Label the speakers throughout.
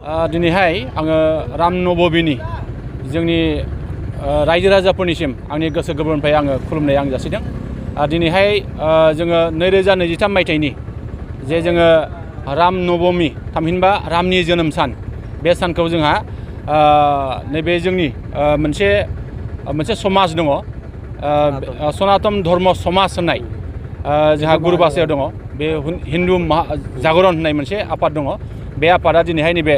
Speaker 1: दिनैहाय आङो राम नबमीनि जोंनि रायजो राजाफोरनिसिम आंनि गोसो गोरबोनिफ्राय आङो खुलुमनाय आं जासिदों। दिनैहाय जोङो 2023 मायथाइनि जे जोङो राम नबमी थामहिनबा रामनि जोनोम सान बे सानखौ जोंहा नैबे जोंनि मोनसे समाज दङ, सनातन धर्म समाज होननाय जोंहा गुरुबासायाव दङ। बे हिन्दु जागरण होननाय मोनसे आफाद दङ। बे आफादा दिनैहाय नैबे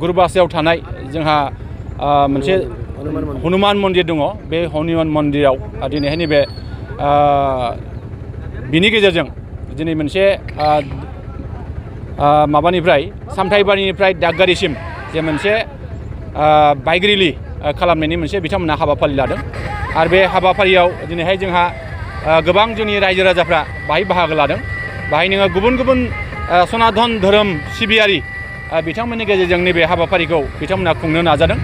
Speaker 1: गुरुबासायाव थानाय जोंहा मोनसे हनुमान मन्दिर दङ। बे हनुमान मन्दिराव दिनैहाय नैबे बिनि गेजेरजों दिनै मोनसे माबानिफ्राय सामथाइबारिनिफ्राय दागगारिसिम जे मोनसे बाइक रेलि खालामनायनि मोनसे बिथांमोनहा हाबाफारि लादों। आरो बे हाबाफारियाव दिनैहाय जोंहा गोबां जोंनि रायजो राजाफ्रा बाहाय बाहागो लादों। बाहाय नोङो गुबुन गुबुन सनातन धोरोम सिबियारि बिथांमोननि गेजेरजों नैबे हाबाफारिखौ बिथांमोना खुंनो नाजादों।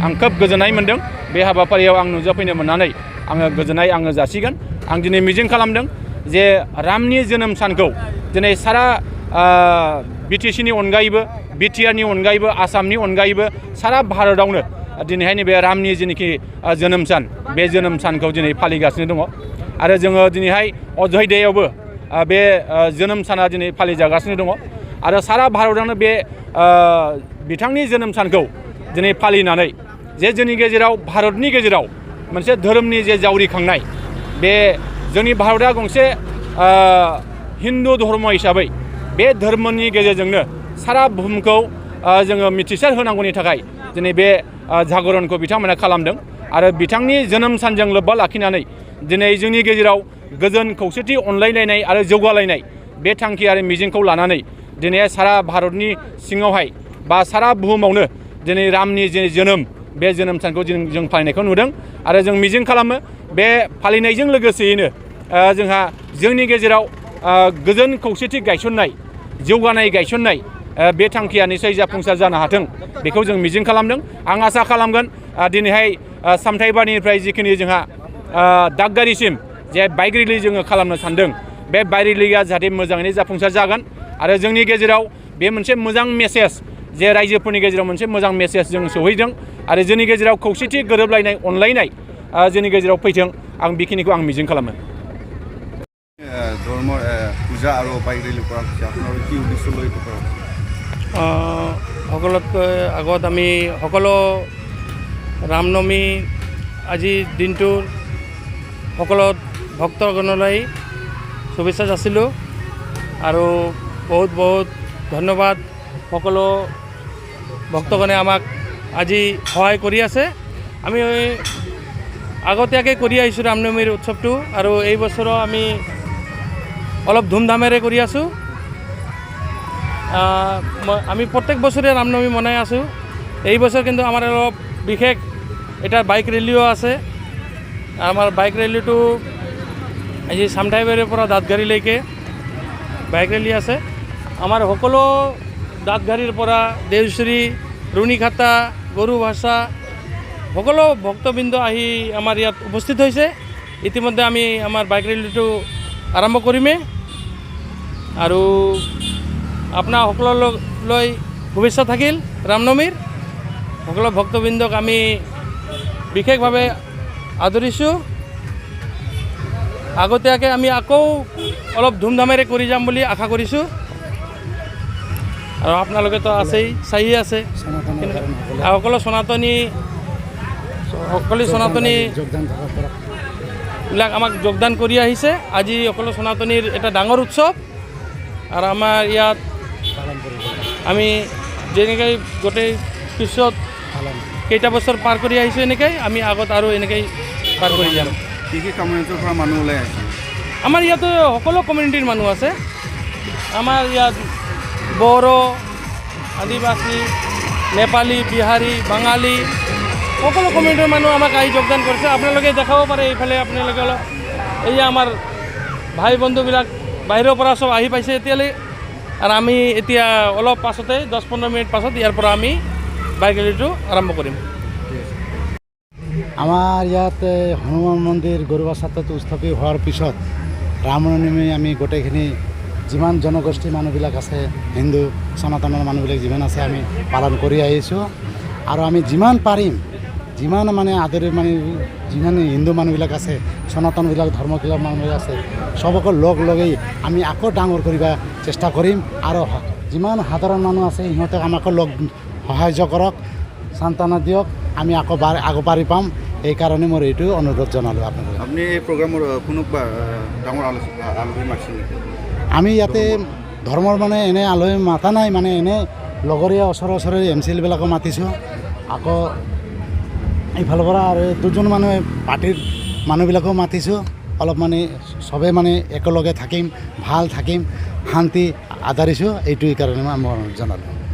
Speaker 1: आं खोब गोजोननाय मोनदों। बे हाबाफारियाव आं नुजाफैनो मोननानै आङो गोजोननाय जासिगोन। आं दिनै मिजिं खालामदों जे रामनि जोनोम सानखौ दिनै सारा BTCनि अनगायैबो BTRनि अनगायैबो आसामनि अनगायैबो सारा भारतआवनो दिनैहाय नैबे रामनि जेनोखि जोनोम सान बे जोनोम सानखौ दिनै फालिगासिनो दङ। आरो जोङो दिनैहाय अयोध्यायावबो बे जोनोम साना दिनै फालिजागासिनो दङ। आरो सारा भारतआवनो बे बिथांनि जोनोम सानखौ दिनै फालिनानै जे जोंनि गेजेराव भारतनि गेजेराव मोनसे धोरोमनि जे जावरिखांनाय, बे जोंनि भारतआ गंसे हिन्दु धर्म हिसाबै बे धर्मनि गेजेरजोंनो सारा बुहुमखौ जोङो मिथिसार होनांगौनि थाखाय दिनै बे जागरणखौ बिथांमोना खालामदों। आरो बिथांनि जोनोम सानजों लोब्बा लाखिनानै दिनै जोंनि गेजेराव गोजोन खौसेथि अनलायलायनाय आरो जौगालायनाय बे थांखि आरो मिजिंखौ लानानै दिनै सारा भारतनि सिङावहाय बा सारा बुहुमावनो दिनै रामनि जे जोनोम बे जोनोम सानखौ जों फालिनायखौ नुदों। आरो जों मिजिं खालामो बे फालिनायजों लोगोसेयैनो जोंहा जोंनि गेजेराव गोजोन खौसेथि गायसननाय, जौगानाय गायसननाय बे थांखिया निसय जाफुंसार जानो हाथों बेखौ जों मिजिं खालामदों। आं आसा खालामगोन दिनैहाय सामथाइबारिनिफ्राय जिखिनि जोंहा दागगारिसिम जे बाइक रेलि जोङो खालामनो सानदों, बे बाइक रेलिया जाहाथे मोजाङैनो जाफुंसार जागोन। आरो जोंनि गेजेराव बे मोनसे मोजां मेसेज, जे रायजोफोरनि गेजेराव मोनसे मोजां मेसेज जों सहैदों। आरो जोंनि गेजेराव खौसेथि गोरोबलायनाय अनलायनाय जोंनि गेजेराव फैथों, आं बेखिनिखौ आं मिजिं खालामो।
Speaker 2: ধৰ্মৰ পূজা আৰু বাইক ৰেলী কৰা হৈছে, আপোনাৰ কি উদ্দেশ্য লৈ এইটো কৰা?
Speaker 3: সকলোতকৈ আগত আমি সকলো ৰামনৱমী আজিৰ দিনটোৰ সকলো ভক্তগণলৈ শুভেচ্ছা যাচিলোঁ। আৰু বহুত বহুত ধন্যবাদ সকলো ভক্তগণে আমাক আজি সহায় কৰি আছে। আমি আগতীয়াকৈ কৰি আহিছোঁ ৰামনৱমীৰ উৎসৱটো, আৰু এই বছৰো আমি অলপ ধুমধামেৰে কৰি আছোঁ। আমি প্ৰত্যেক বছৰে ৰামনৱমী মনাই আছোঁ। এই বছৰ কিন্তু আমাৰ অলপ বিশেষ এটা বাইক ৰেলীও আছে। আমাৰ বাইক ৰেলীটো আজি চামথাইবাৰীৰ পৰা দাঁতগাড়ীলৈকে বাইক ৰেলী আছে। আমাৰ সকলো দাঁতগাড়ীৰ পৰা দেওশ্ৰী, ৰুণিখাটা, গৰুভাষা সকলো ভক্তবৃন্দ আহি আমাৰ ইয়াত উপস্থিত হৈছে। ইতিমধ্যে আমি আমাৰ বাইক ৰেলীটো আৰম্ভ কৰিমেই। আৰু আপোনাৰ সকলোলৈ শুভেচ্ছা থাকিল ৰামনৱমীৰ। সকলো ভক্তবৃন্দক আমি বিশেষভাৱে আদৰিছোঁ। আগতীয়াকৈ আমি আকৌ অলপ ধুমধামেৰে কৰি যাম বুলি আশা কৰিছোঁ। আৰু আপোনালোকেতো আছেই, চাইয়ে আছে। সকলো সনাতনীবিলাক আমাক যোগদান কৰি আহিছে। আজি সকলো সনাতনীৰ এটা ডাঙৰ উৎসৱ। আৰু আমাৰ ইয়াত আমি যেনেকৈ গোটেই পিছত কেইটা বছৰ পাৰ কৰি আহিছোঁ, এনেকৈ আমি আগত আৰু এনেকৈ পাৰ কৰি যাম।
Speaker 2: কি কি কমিউনিটিৰ পৰা মানুহ ওলাই আছে?
Speaker 3: আমাৰ ইয়াতো সকলো কমিউনিটিৰ মানুহ আছে। আমাৰ ইয়াত বড়ো, আদিবাসী, নেপালী, বিহাৰী, বাঙালী সকলো কমিউনিটিৰ মানুহ আমাক আহি যোগদান কৰিছে। আপোনালোকে দেখাব পাৰে এইফালে, আপোনালোকে অলপ এই আমাৰ ভাই বন্ধুবিলাক বাহিৰৰ পৰা চব আহি পাইছে এতিয়ালৈ। আৰু আমি এতিয়া অলপ পাছতে 10-15 মিনিট পাছত ইয়াৰ পৰা আমি বাইক ৰেলীটো আৰম্ভ কৰিম।
Speaker 4: আমাৰ ইয়াত হনুমান মন্দিৰ গৰুবাচাতত স্থাপিত হোৱাৰ পিছত ৰামনৱমী আমি গোটেইখিনি যিমান জনগোষ্ঠী মানুহবিলাক আছে হিন্দু সনাতনৰ মানুহবিলাক যিমান আছে আমি পালন কৰি আহিছোঁ আৰু আমি যিমান পাৰিম যিমান মানে আদৰি মানে যিমান হিন্দু মানুহবিলাক আছে সনাতনবিলাক ধৰ্মবিলাক মানুহবিলাক আছে চবকে লগ লগেই আমি আকৌ ডাঙৰ কৰিব চেষ্টা কৰিম আৰু যিমান সাধাৰণ মানুহ আছে সিহঁতক আমাকো লগ সাহায্য কৰক সান্তনা দিয়ক আমি আকৌ আগবাঢ়ি পাম এইকাৰণে মই এইটো অনুৰোধ জনালোঁ আপোনালোকক
Speaker 2: আপুনি এই প্ৰগ্ৰামৰ কোনোবা ডাঙৰ আলোচনী মাতিছিল নেকি
Speaker 4: আমি ইয়াতে ধৰ্মৰ মানে এনে আলহী মাতা নাই মানে এনে লগৰীয়া ওচৰে MCLবিলাকো মাতিছোঁ আকৌ এইফালৰ পৰা আৰু দুজন মানুহে পাৰ্টিৰ মানুহবিলাকো মাতিছোঁ অলপ মানে চবে মানে একেলগে থাকিম ভাল থাকিম শান্তি আদৰিছোঁ এইটোৰ কাৰণে মই জনালোঁ